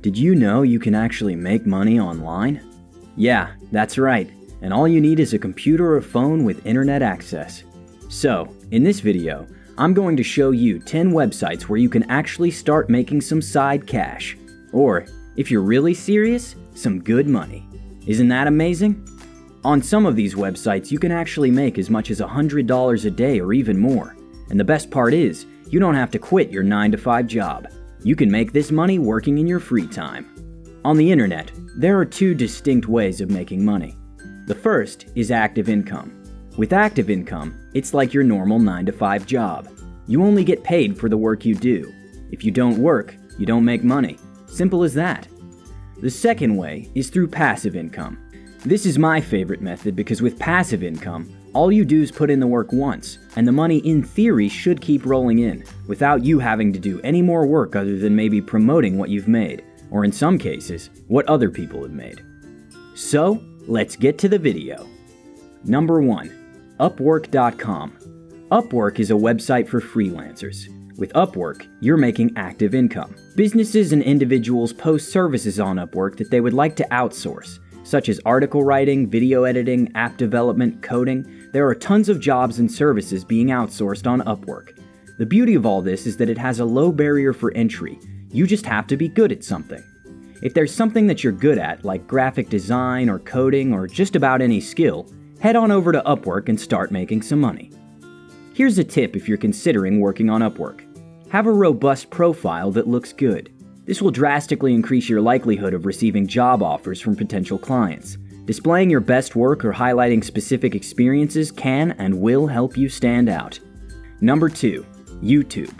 Did you know you can actually make money online? Yeah, that's right, and all you need is a computer or phone with internet access. So, in this video, I'm going to show you 10 websites where you can actually start making some side cash. Or, if you're really serious, some good money. Isn't that amazing? On some of these websites, you can actually make as much as $100 a day or even more. And the best part is, you don't have to quit your 9-to-5 job. You can make this money working in your free time. On the internet, there are two distinct ways of making money. The first is active income. With active income, it's like your normal 9-to-5 job. You only get paid for the work you do. If you don't work, you don't make money. Simple as that. The second way is through passive income. This is my favorite method because with passive income, all you do is put in the work once, and the money in theory should keep rolling in, without you having to do any more work other than maybe promoting what you've made, or in some cases, what other people have made. So, let's get to the video. Number 1. Upwork.com. Upwork is a website for freelancers. With Upwork, you're making active income. Businesses and individuals post services on Upwork that they would like to outsource, such as article writing, video editing, app development, coding. There are tons of jobs and services being outsourced on Upwork. The beauty of all this is that it has a low barrier for entry. You just have to be good at something. If there's something that you're good at, like graphic design or coding or just about any skill, head on over to Upwork and start making some money. Here's a tip if you're considering working on Upwork. Have a robust profile that looks good. This will drastically increase your likelihood of receiving job offers from potential clients. Displaying your best work or highlighting specific experiences can and will help you stand out. Number 2. YouTube.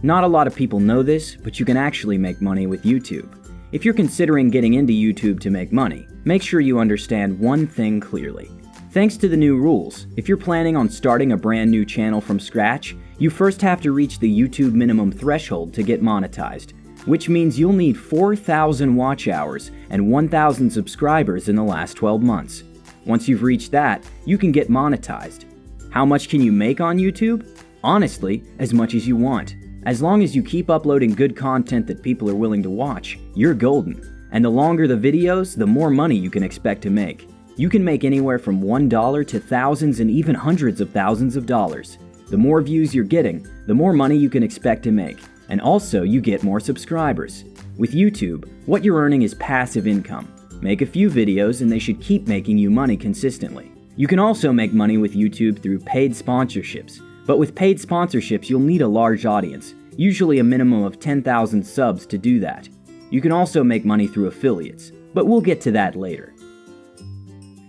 Not a lot of people know this, but you can actually make money with YouTube. If you're considering getting into YouTube to make money, make sure you understand one thing clearly. Thanks to the new rules, if you're planning on starting a brand new channel from scratch, you first have to reach the YouTube minimum threshold to get monetized, which means you'll need 4,000 watch hours and 1,000 subscribers in the last 12 months. Once you've reached that, you can get monetized. How much can you make on YouTube? Honestly, as much as you want. As long as you keep uploading good content that people are willing to watch, you're golden. And the longer the videos, the more money you can expect to make. You can make anywhere from $1 to thousands and even hundreds of thousands of dollars. The more views you're getting, the more money you can expect to make. And also, you get more subscribers. With YouTube, what you're earning is passive income. Make a few videos and they should keep making you money consistently. You can also make money with YouTube through paid sponsorships. But with paid sponsorships, you'll need a large audience, usually a minimum of 10,000 subs to do that. You can also make money through affiliates, but we'll get to that later.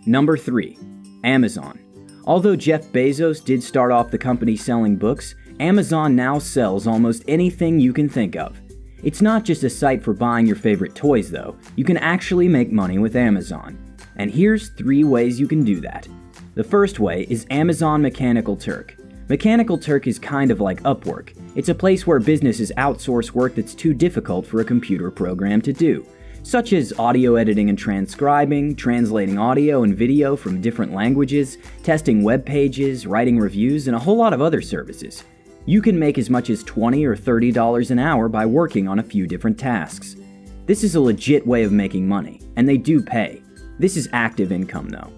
Number 3. Amazon. Although Jeff Bezos did start off the company selling books, Amazon now sells almost anything you can think of. It's not just a site for buying your favorite toys though, you can actually make money with Amazon. And here's 3 ways you can do that. The first way is Amazon Mechanical Turk. Mechanical Turk is kind of like Upwork. It's a place where businesses outsource work that's too difficult for a computer program to do, such as audio editing and transcribing, translating audio and video from different languages, testing web pages, writing reviews, and a whole lot of other services. You can make as much as $20 or $30 an hour by working on a few different tasks. This is a legit way of making money, and they do pay. This is active income though.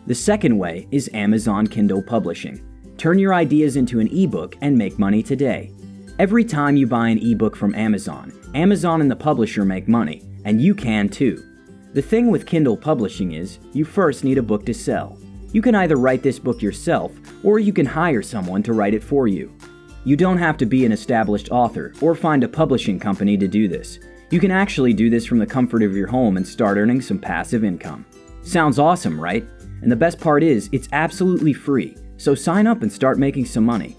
The second way is Amazon Kindle Publishing. Turn your ideas into an ebook and make money today. Every time you buy an ebook from Amazon, Amazon and the publisher make money, and you can too. The thing with Kindle Publishing is, you first need a book to sell. You can either write this book yourself, or you can hire someone to write it for you. You don't have to be an established author or find a publishing company to do this. You can actually do this from the comfort of your home and start earning some passive income. Sounds awesome, right? And the best part is, it's absolutely free, so sign up and start making some money.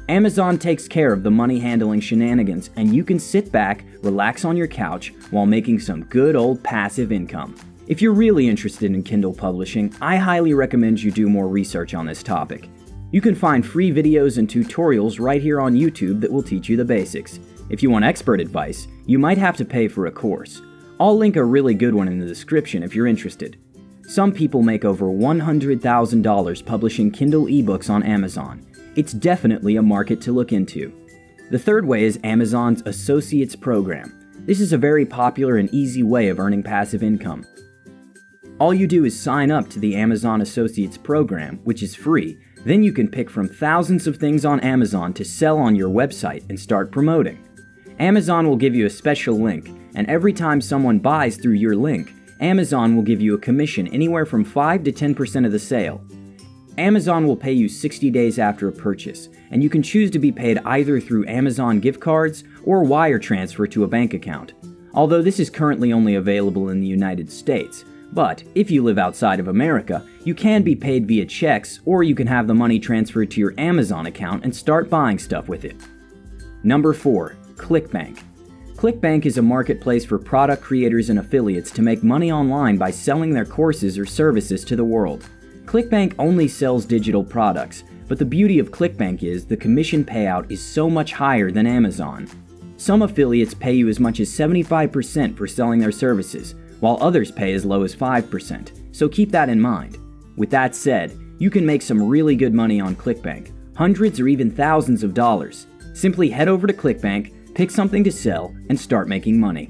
Amazon takes care of the money handling shenanigans, and you can sit back, relax on your couch while making some good old passive income. If you're really interested in Kindle publishing, I highly recommend you do more research on this topic. You can find free videos and tutorials right here on YouTube that will teach you the basics. If you want expert advice, you might have to pay for a course. I'll link a really good one in the description if you're interested. Some people make over $100,000 publishing Kindle ebooks on Amazon. It's definitely a market to look into. The third way is Amazon's Associates Program. This is a very popular and easy way of earning passive income. All you do is sign up to the Amazon Associates program, which is free. Then you can pick from thousands of things on Amazon to sell on your website and start promoting. Amazon will give you a special link, and every time someone buys through your link, Amazon will give you a commission anywhere from 5 to 10% of the sale. Amazon will pay you 60 days after a purchase, and you can choose to be paid either through Amazon gift cards or wire transfer to a bank account. Although this is currently only available in the United States, but if you live outside of America, you can be paid via checks, or you can have the money transferred to your Amazon account and start buying stuff with it. Number 4. ClickBank. ClickBank is a marketplace for product creators and affiliates to make money online by selling their courses or services to the world. ClickBank only sells digital products, but the beauty of ClickBank is the commission payout is so much higher than Amazon. Some affiliates pay you as much as 75% for selling their services, while others pay as low as 5%, so keep that in mind. With that said, you can make some really good money on ClickBank, hundreds or even thousands of dollars. Simply head over to ClickBank, pick something to sell, and start making money.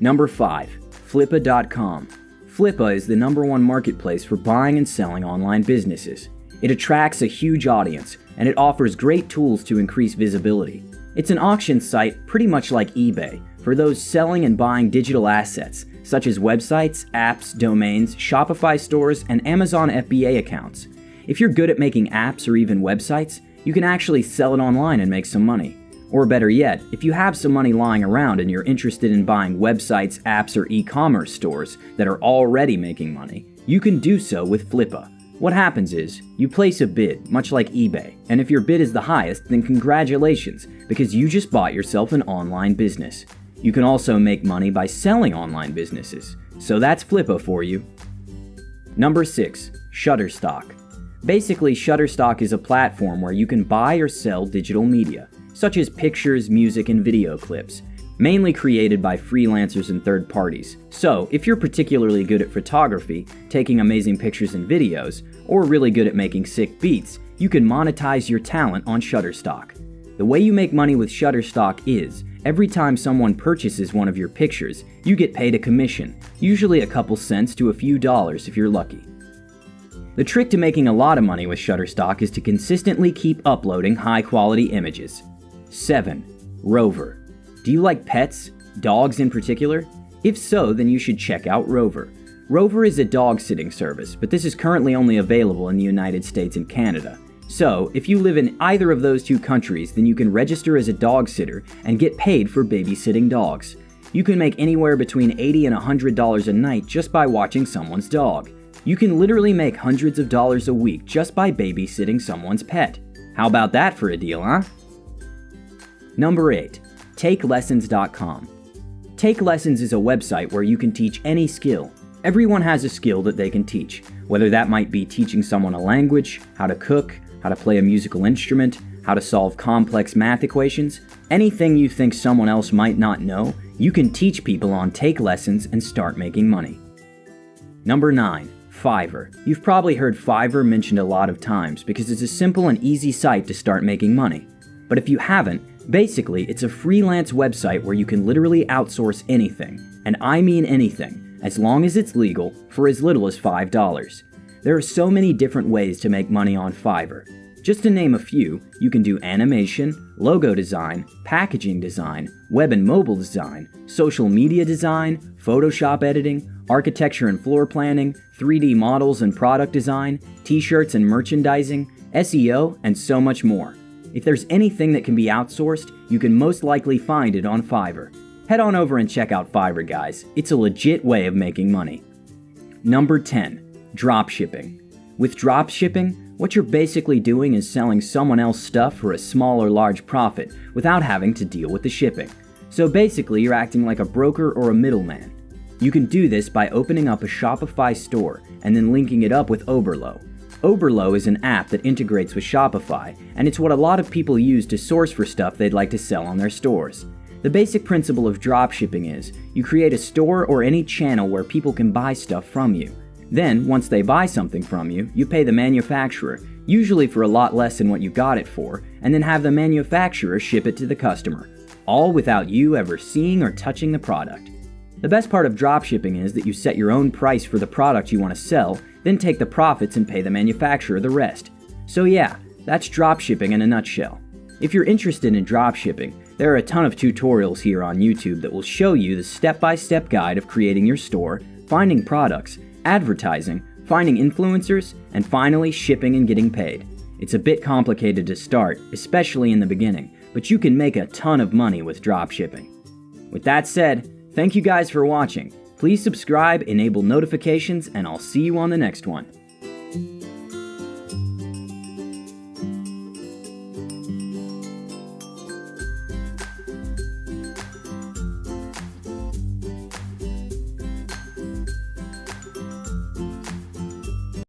Number 5. Flippa.com. Flippa is the #1 marketplace for buying and selling online businesses. It attracts a huge audience, and it offers great tools to increase visibility. It's an auction site pretty much like eBay for those selling and buying digital assets, such as websites, apps, domains, Shopify stores, and Amazon FBA accounts. If you're good at making apps or even websites, you can actually sell it online and make some money. Or better yet, if you have some money lying around and you're interested in buying websites, apps, or e-commerce stores that are already making money, you can do so with Flippa. What happens is, you place a bid, much like eBay, and if your bid is the highest, then congratulations, because you just bought yourself an online business. You can also make money by selling online businesses, so that's Flippa for you. Number 6. Shutterstock. Basically, Shutterstock is a platform where you can buy or sell digital media, such as pictures, music, and video clips, mainly created by freelancers and third parties. So, if you're particularly good at photography, taking amazing pictures and videos, or really good at making sick beats, you can monetize your talent on Shutterstock. The way you make money with Shutterstock is, every time someone purchases one of your pictures, you get paid a commission, usually a couple cents to a few dollars if you're lucky. The trick to making a lot of money with Shutterstock is to consistently keep uploading high-quality images. 7. Rover. Do you like pets? Dogs in particular? If so, then you should check out Rover. Rover is a dog-sitting service, but this is currently only available in the United States and Canada. So, if you live in either of those two countries, then you can register as a dog sitter and get paid for babysitting dogs. You can make anywhere between $80 and $100 a night just by watching someone's dog. You can literally make hundreds of dollars a week just by babysitting someone's pet. How about that for a deal, huh? Number 8. TakeLessons.com. Take Lessons is a website where you can teach any skill. Everyone has a skill that they can teach, whether that might be teaching someone a language, how to cook, how to play a musical instrument, how to solve complex math equations. Anything you think someone else might not know, you can teach people on Take Lessons and start making money. Number 9. Fiverr. You've probably heard Fiverr mentioned a lot of times because it's a simple and easy site to start making money. But if you haven't, basically it's a freelance website where you can literally outsource anything, and I mean anything, as long as it's legal, for as little as $5. There are so many different ways to make money on Fiverr. Just to name a few, you can do animation, logo design, packaging design, web and mobile design, social media design, Photoshop editing, architecture and floor planning, 3D models and product design, t-shirts and merchandising, SEO, and so much more. If there's anything that can be outsourced, you can most likely find it on Fiverr. Head on over and check out Fiverr, guys. It's a legit way of making money. Number 10. Dropshipping. With dropshipping, what you're basically doing is selling someone else's stuff for a small or large profit without having to deal with the shipping. So basically, you're acting like a broker or a middleman. You can do this by opening up a Shopify store and then linking it up with Oberlo. Oberlo is an app that integrates with Shopify, and it's what a lot of people use to source for stuff they'd like to sell on their stores. The basic principle of dropshipping is, you create a store or any channel where people can buy stuff from you. Then, once they buy something from you, you pay the manufacturer, usually for a lot less than what you got it for, and then have the manufacturer ship it to the customer. all without you ever seeing or touching the product. The best part of dropshipping is that you set your own price for the product you want to sell, then take the profits and pay the manufacturer the rest. So yeah, that's dropshipping in a nutshell. If you're interested in dropshipping, there are a ton of tutorials here on YouTube that will show you the step-by-step guide of creating your store, finding products, advertising, finding influencers, and finally shipping and getting paid. It's a bit complicated to start, especially in the beginning, but you can make a ton of money with dropshipping. With that said, thank you guys for watching. Please subscribe, enable notifications, and I'll see you on the next one.